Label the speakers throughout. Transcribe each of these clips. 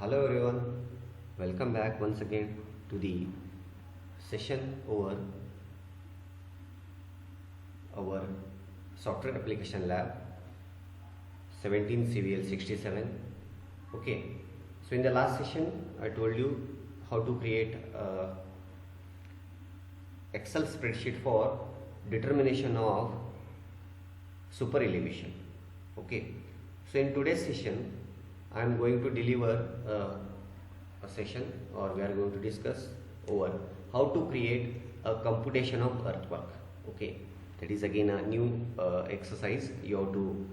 Speaker 1: Hello everyone, welcome back once again to the session over our software application lab 17 CVL 67. Okay, so in the last session I told you how to create a Excel spreadsheet for determination of super elevation. Okay, so in today's session I am going to deliver a session, or we are going to discuss over how to create a computation of earthwork. Okay, that is again a new exercise. You have to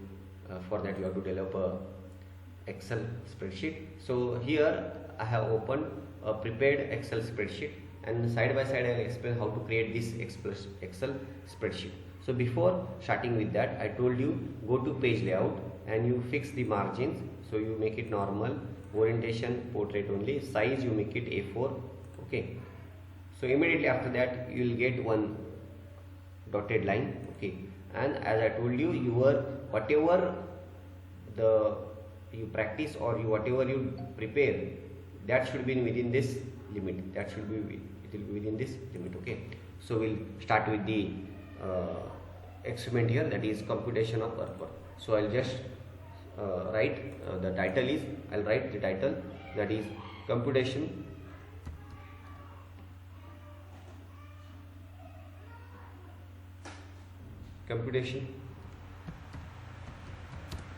Speaker 1: for that you have to develop a Excel spreadsheet. So here I have opened a prepared Excel spreadsheet, and side by side I will explain how to create this Excel spreadsheet. So before starting with that, I told you go to page layout and you fix the margins. So you make it normal, orientation portrait only, size you make it A4. Okay, so immediately after that you will get one dotted line. Okay, and as I told you, your whatever you practice or whatever you prepare, that should be within this limit. That should be within this limit. Okay, so we'll start with the experiment here, that is computation of earthwork. So I'll just write the title is, I'll write the title, that is computation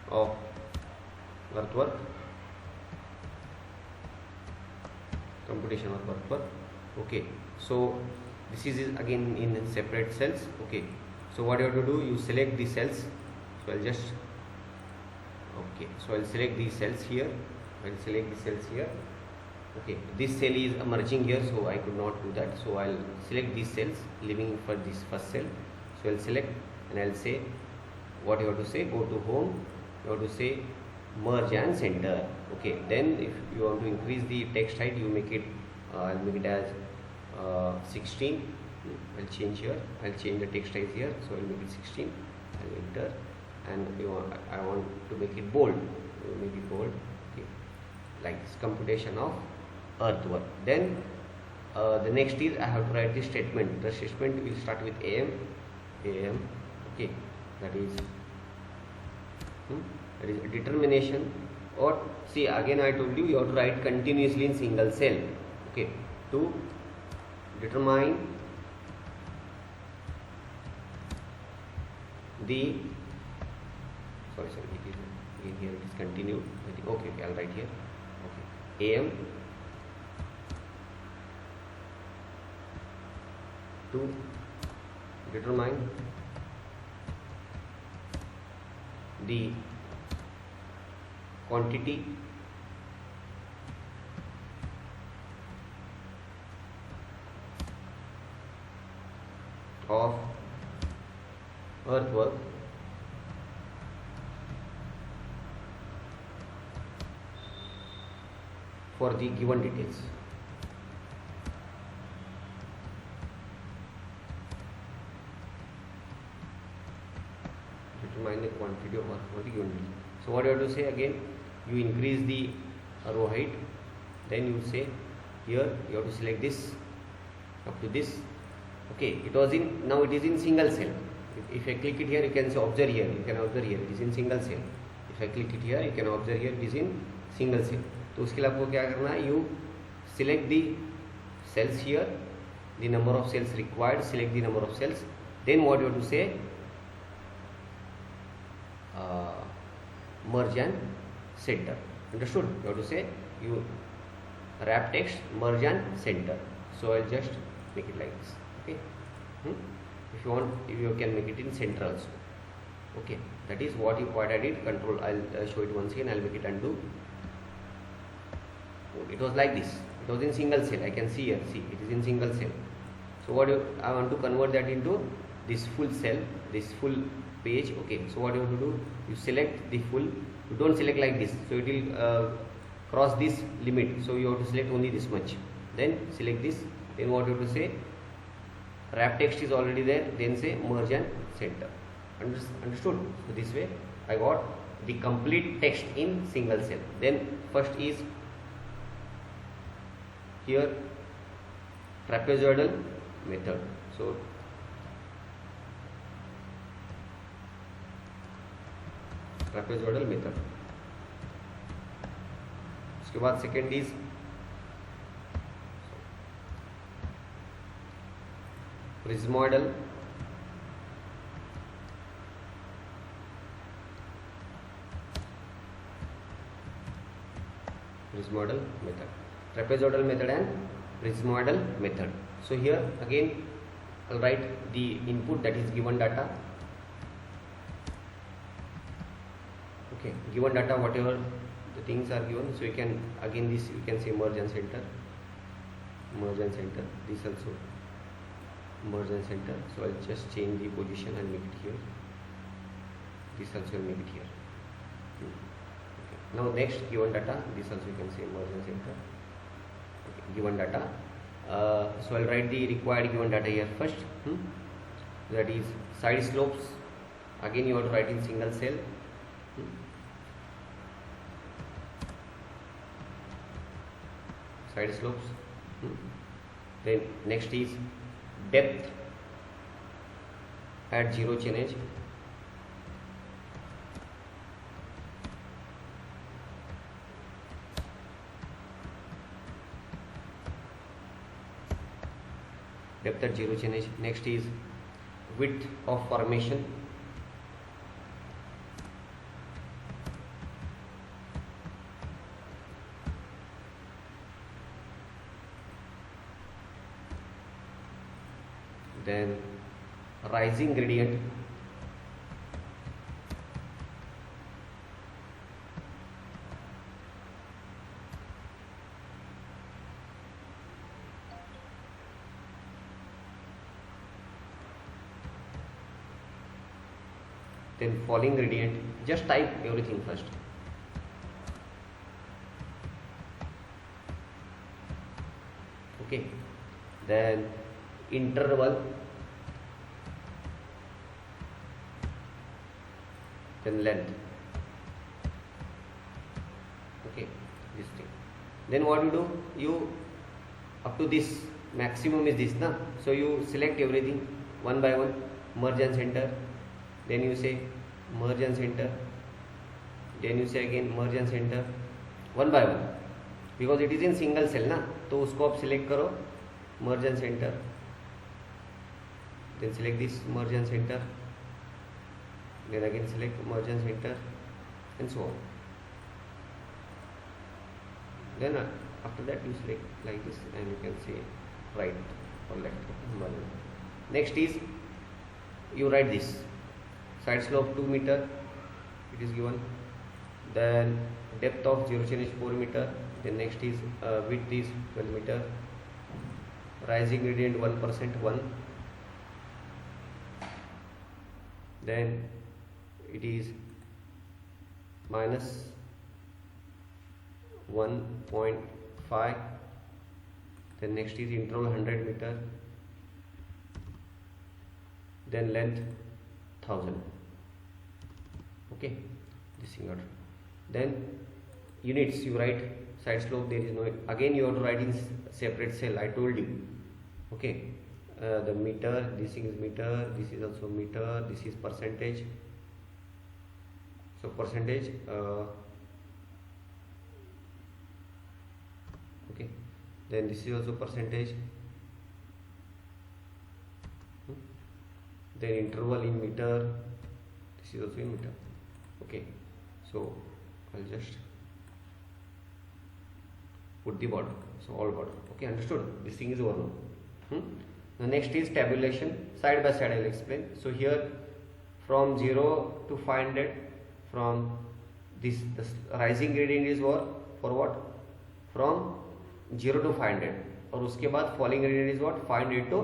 Speaker 1: of earthwork, okay. So this is again in separate cells. Okay, so what you have to do, you select the cells. So I'll just I'll select these cells here. Okay, this cell is emerging here, so I could not do that. So I'll select these cells, leaving for this first cell. So I'll select and I'll say what you have to say. Go to home, you have to say merge and center. Okay, then if you want to increase the text height, you make it I'll make it as 16. I'll change here, I'll change the text height here, so I'll make it 16. I'll enter, and I want to make it bold. Make it bold. Okay, like this, computation of earthwork. Then the next is I have to write the statement. The statement will start with AM. Okay, that is determination. Or see, again I told you, you have to write continuously in single cell. Okay, to determine the sorry it is again here, it is continued. Okay, I'll write here. Okay, AM to determine the quantity of earthwork for the given details. Determine the quantity of earth for the given details. So what you have to say again, you increase the row height, then you say here you have to select this up to this. Okay, now it is in single cell. If I click it here, you can observe here, it is in single cell. If I click it here, you can observe here, it is in single cell. तो उसके लिए आपको क्या करना है, you select the cells here, the number of cells required, select the number of cells, then what you have to say, merge and center. Understood? You have to say, you wrap text, merge and center. So I'll just make it like this. Okay, if you want, you can make it in center also. Okay, that is what I did. Control, I'll show it once again. I'll make it undo. It was like this. It was in single cell. I can see here. See, it is in single cell. So I want to convert that into this full cell, this full page. Okay, so what you have to do, you select the full. You don't select like this, so it will cross this limit. So you have to select only this much. Then select this. Then what you have to say, wrap text is already there. Then say merge and center. Understood? So this way I got the complete text in single cell. Then first is here trapezoidal method. So trapezoidal method. उसके बाद second is prismoidal method, trapezoidal method and prismoidal method. So here again I'll write the input, that is given data. Okay, given data, whatever the things are given, so you can again this you can say merge and center, this also merge and center. So I'll just change the position and make it here, this also will make it here. Okay. Now next, given data, this also you can say merge and center. Okay. Given data, so I'll write the required given data here first. That is side slopes, again you have to write in single cell. Side slopes. Then next is depth at zero change. Depth at zero change. Next is width of formation. Then rising gradient. Then falling gradient. Just type everything first. Okay. Then interval. Then length. Okay, this thing. Then what you do? You up to this maximum is this, na? So you select everything one by one, merge and center. Then you say merge and center. Then you say again merge and center, one by one, because it is in single cell, ना? तो उसको आप select करो merge and center. Then select this merge and center. Then again select merge and center, and so on. Then after that you select like this, and you can say right or left. Next is you write this side slope 2 meter, it is given. Then depth of zero change is 4 meter. Then next is width is 12 meter. Rising gradient 1%, 1. Then it is minus 1.5. Then next is interval 100 meter. Then length 1000. Okay, this thing order. Then units you write. Side slope there is no, again you have to write in separate cell, I told you. Okay, the meter, this thing is meter, this is also meter, this is percentage. So percentage, okay, then this is also percentage. Then interval in meter, this is also in meter. Okay, so I'll just put the border, so all border. Okay, understood? This thing is over now. The next is tabulation. Side by side I'll explain. So here from 0 to 500, from this rising gradient is for what? From 0 to 500, और उसके बाद falling gradient is what? 500 to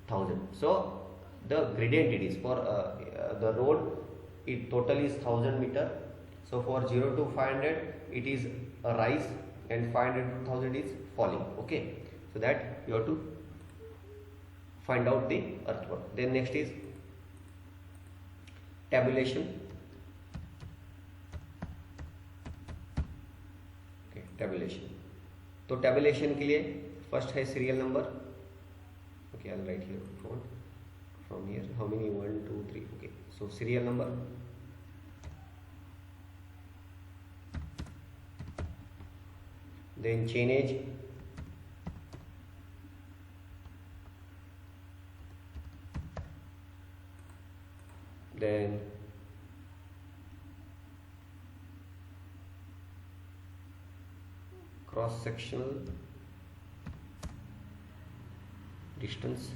Speaker 1: 1000. So the gradient it is for the road, it total is 1000 meter. So for 0 to 500 it is a rise, and 500 to 1000 is falling. Okay, so that you have to find out the earthwork. Then next is tabulation. Okay, tabulation. तो tabulation के लिए first है serial number. Okay, I will write here font from here. How many? 1 2 3. Okay, so serial number, then chainage, then cross sectional distance,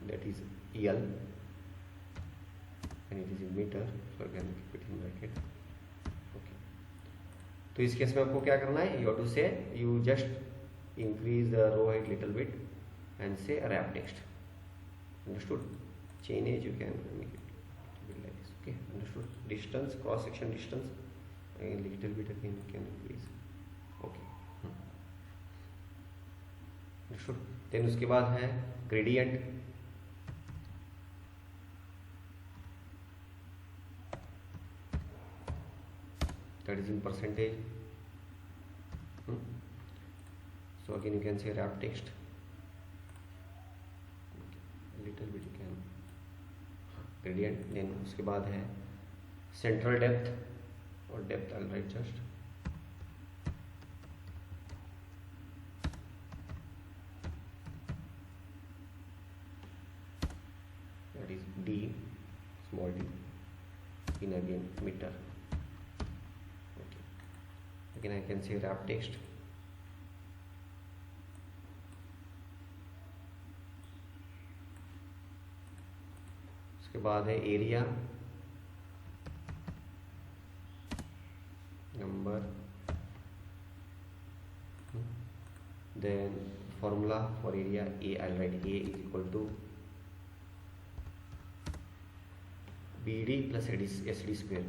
Speaker 1: that is L, and it is in meter, so I can keep it in bracket. Okay, तो इस case में आपको क्या करना है? You have to say, you just increase the row height little bit and say wrap text. Understood? Chainage you can make it like this. Okay, understood? Distance, cross section distance, and little bit again you can increase. Okay, understood? Then उसके बाद है gradient. That is in percentage. So again you can say wrap text. Little bit you can gradient. Then उसके बाद है central depth or depth. I'll write just. That is D, small d, in again meter. Again I can say wrap text. उसके बाद है area, number, then formula for area A, I'll write A is equal to BD plus SD square.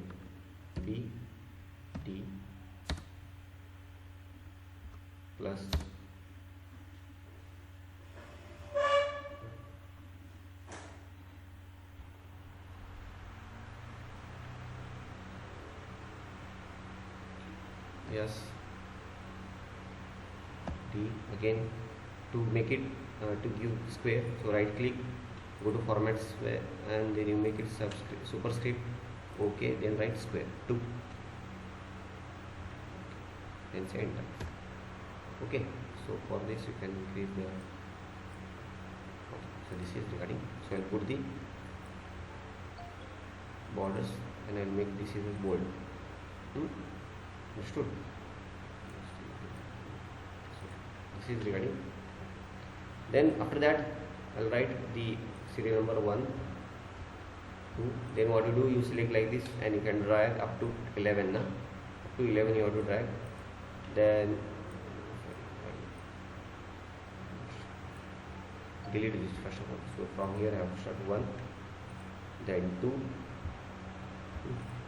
Speaker 1: BD plus yes D. Again to make it to give square, so right click, go to format square, and then you make it superscript. Okay, then write square 2 and say enter. Okay, so for this you can increase the, so this is regarding, so I'll put the borders and I'll make this is bold. Understood? So this is regarding. Then after that I'll write the serial number 1 2. Then what you do, you select like this and you can drag up to 11 now. Up to 11 you have to drag. Then delete this first of all. So from here I have to start 1, then 2.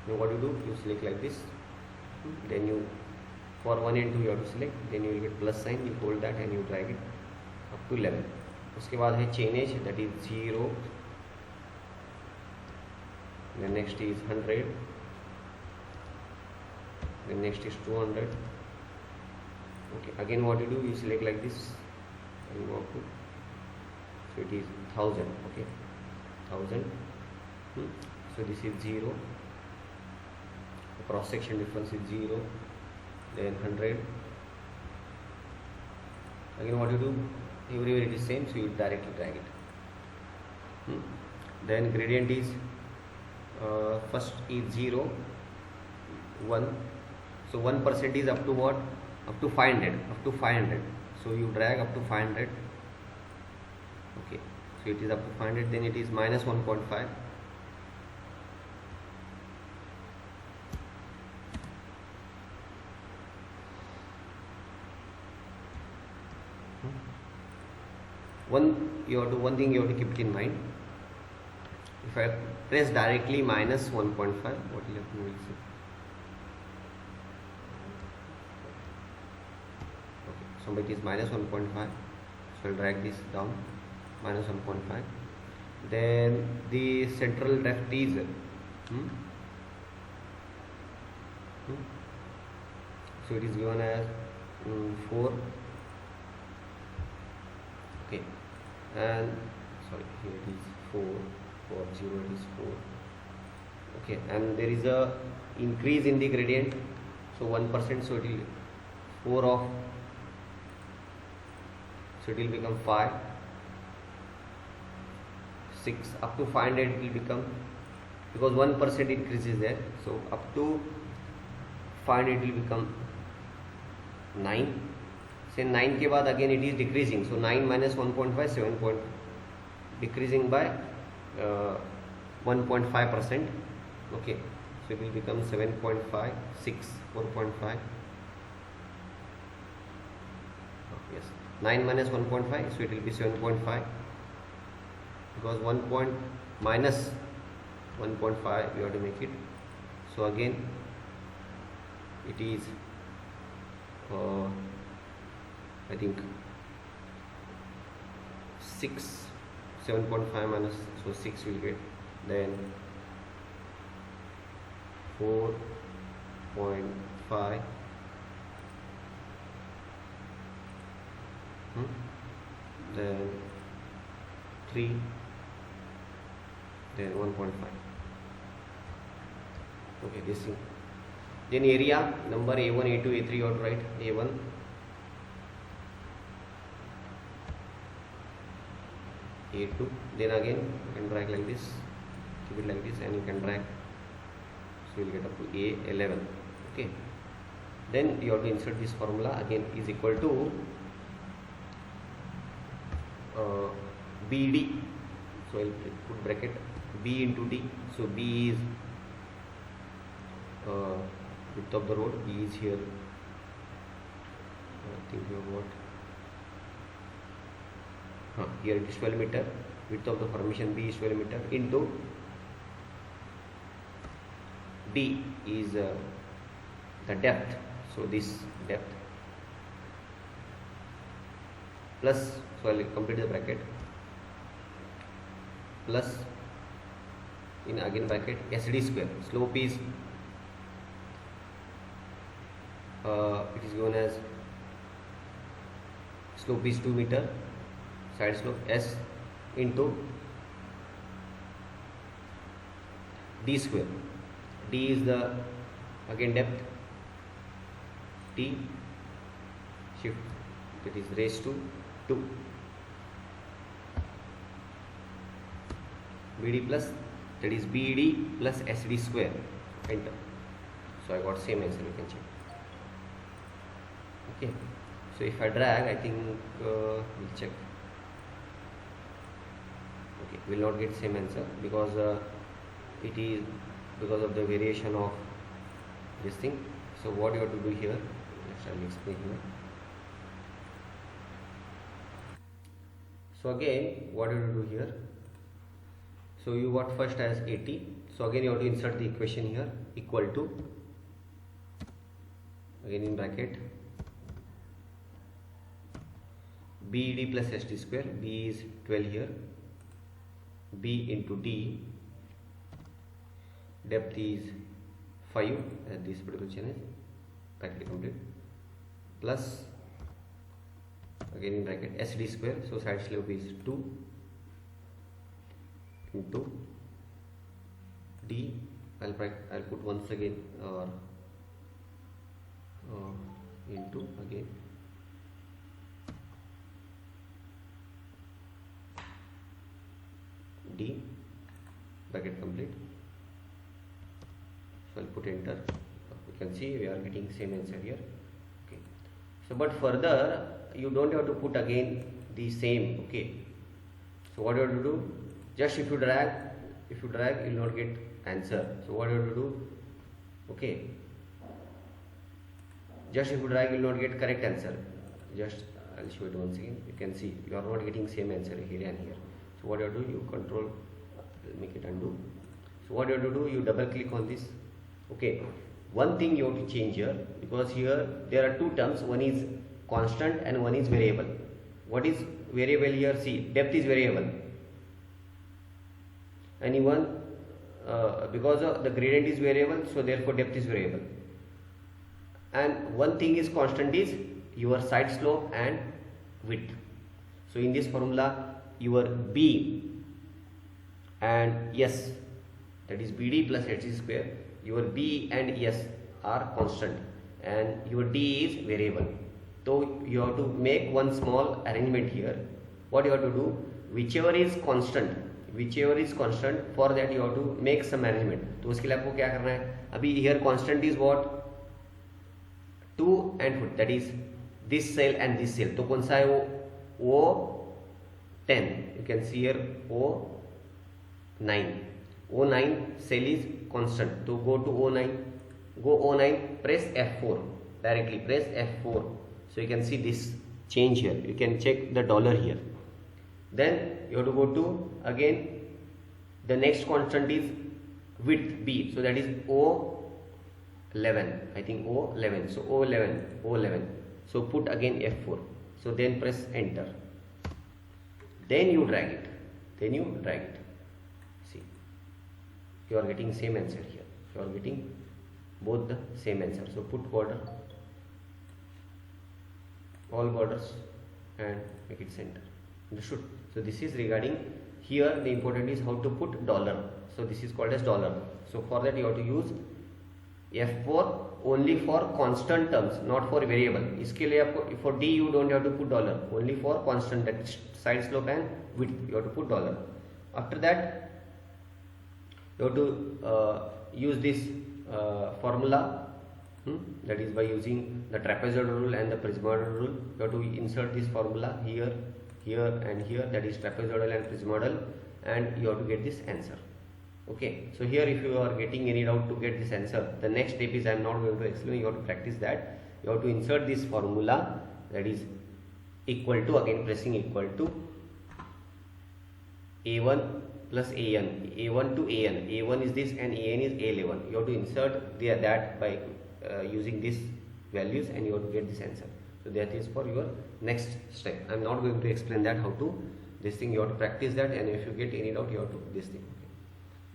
Speaker 1: Now what you do, you select like this. Then you, for 1 and 2 you have to select. Then you will get plus sign. You hold that and you drag it up to 11. उसके बाद है chainage, that is 0. Then next is 100. Then next is 200. Okay. Again what you do, you select like this and go up to. So it is 1000. Okay, 1000. So this is 0. The cross section difference is 0. Then 100. Again what you do, everywhere it is same, so you directly drag it. Then gradient is first is 0, 1. So 1% is up to what? Up to 500. Up to 500. So you drag up to 500. Okay, so it is up to 500. Then it is minus 1.5. One thing you have to keep it in mind. If I press directly minus 1.5, what will happen? We'll see. Okay, so it is minus 1.5. So I'll drag this down, minus 1.5. Then the central depth is So it is given as 4. Okay, and sorry, here it is 4 for 0, it is 4. Okay, and there is a increase in the gradient, so 1%, so it will 4 of, so it will become 5, 6, up to 500 it will become, because 1% increase is there, so up to 500 it will become 9. Say 9 के बाद again it is decreasing, so 9 minus 1.5, 7 point, decreasing by 1.5%. Okay, so it will become 7.5, 6, 4.5. Yes, 9 minus 1.5, so it will be 7.5, because 1 point minus 1.5 we have to make it. So again it is I think 6, 7.5 minus, so 6 will get, then 4.5, then 3, then 1.5. Okay, this thing. Then area number A1, A2, A3 you have to write. A1, A2, then again you can drag like this, keep it like this, and you can drag, so you will get up to A11. Okay, then you have to insert this formula again, is equal to BD, so I will put bracket B into D, so B is width of the road, B is here, I think you have what, here it is 12 meter, width of the formation B is 12 meter, into D is the depth, so this depth, plus, so I will complete the bracket, plus in again bracket SD square, slope is it is given as, slope is 2 meter, side slope S into D square, D is the again depth, T shift, that is raised to 2, BD plus, that is BD plus SD square, enter. So I got same answer, you can check. Okay, so if I drag, I think we'll check. Okay, will not get same answer, because it is because of the variation of this thing. So what you have to do here, I will explain here. So again, what you have to do here, so you got first as 80, so again you have to insert the equation here, equal to, again in bracket, BD plus SD square, B is 12 here, B into D, depth is 5 at this particular channel, bracket complete, plus again in bracket SD square, so side slope is 2 into D, I'll put once again into again D, bracket complete, so I'll put enter. You can see we are getting same answer here. Okay, so but further you don't have to put again the same. Okay, so what you have to do, just if you drag you will not get answer, so what you have to do, okay, just if you drag you will not get correct answer, just I'll show it once again, you can see you are not getting same answer here and here. So what you have to do, you control, make it undo. So what you have to do, you double click on this. Okay, one thing you have to change here, because here there are two terms, one is constant and one is variable. What is variable here? See, depth is variable, and even because the gradient is variable, so therefore depth is variable. and one thing is constant is your side slope and width. So in this formula your B and S, that is BD plus HC square, your B and S are constant and your D is variable. So you have to make one small arrangement here. What you have to do, whichever is constant, for that you have to make some arrangement. तो उसके लिए आपको क्या करना है, अभी here constant is what, 2 and foot, that is this cell and this cell. तो कौन सा है वो O10, you can see here O9 cell is constant. तो go to O9, press F4, directly press F4. So you can see this change here, you can check the dollar here. Then you have to go to, again the next constant is width B, so that is O11, I think O11, so O11, so put again F4, so then press enter, then you drag it, see, you are getting same answer here, you are getting both the same answer. So put border, all borders, and make it center. Understood? So this is regarding, here the important is how to put dollar. So this is called as dollar. So for that you have to use F4 only for constant terms, not for variable. इसके लिए आपको, for D you don't have to put dollar, only for constant, that side slope and width you have to put dollar. After that you have to use this formula, that is by using the trapezoidal rule and the prismoidal rule. You have to insert this formula here and here, that is trapezoidal and prismoidal, and you have to get this answer. Okay, so here if you are getting any doubt to get this answer, the next step is I am not going to explain, you have to practice that. You have to insert this formula, that is equal to, again pressing equal to A1 plus AN, A1 to AN, A1 is this and AN is A11. You have to insert that by using these values, and you have to get this answer. So that is for your next step. I am not going to explain that how to this thing. You have to practice that, and if you get any doubt, you have to this thing. Okay.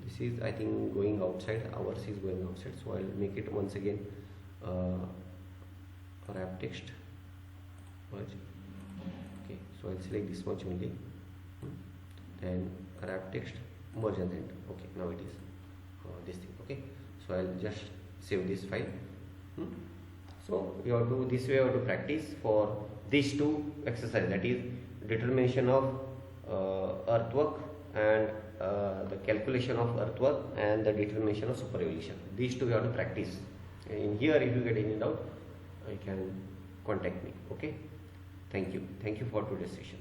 Speaker 1: This is, I think, going outside. Ours is going outside. So I will make it once again wrap text. Okay. So I will select this much only. Then wrap text, merge and enter. Okay. Now it is this thing. Okay. So I will just save this file. So you have to, this way you have to practice for these two exercises, that is determination of earthwork and the calculation of earthwork and the determination of superevolution. These two you have to practice. In here, if you get any doubt, you can contact me. Okay. Thank you for today's session.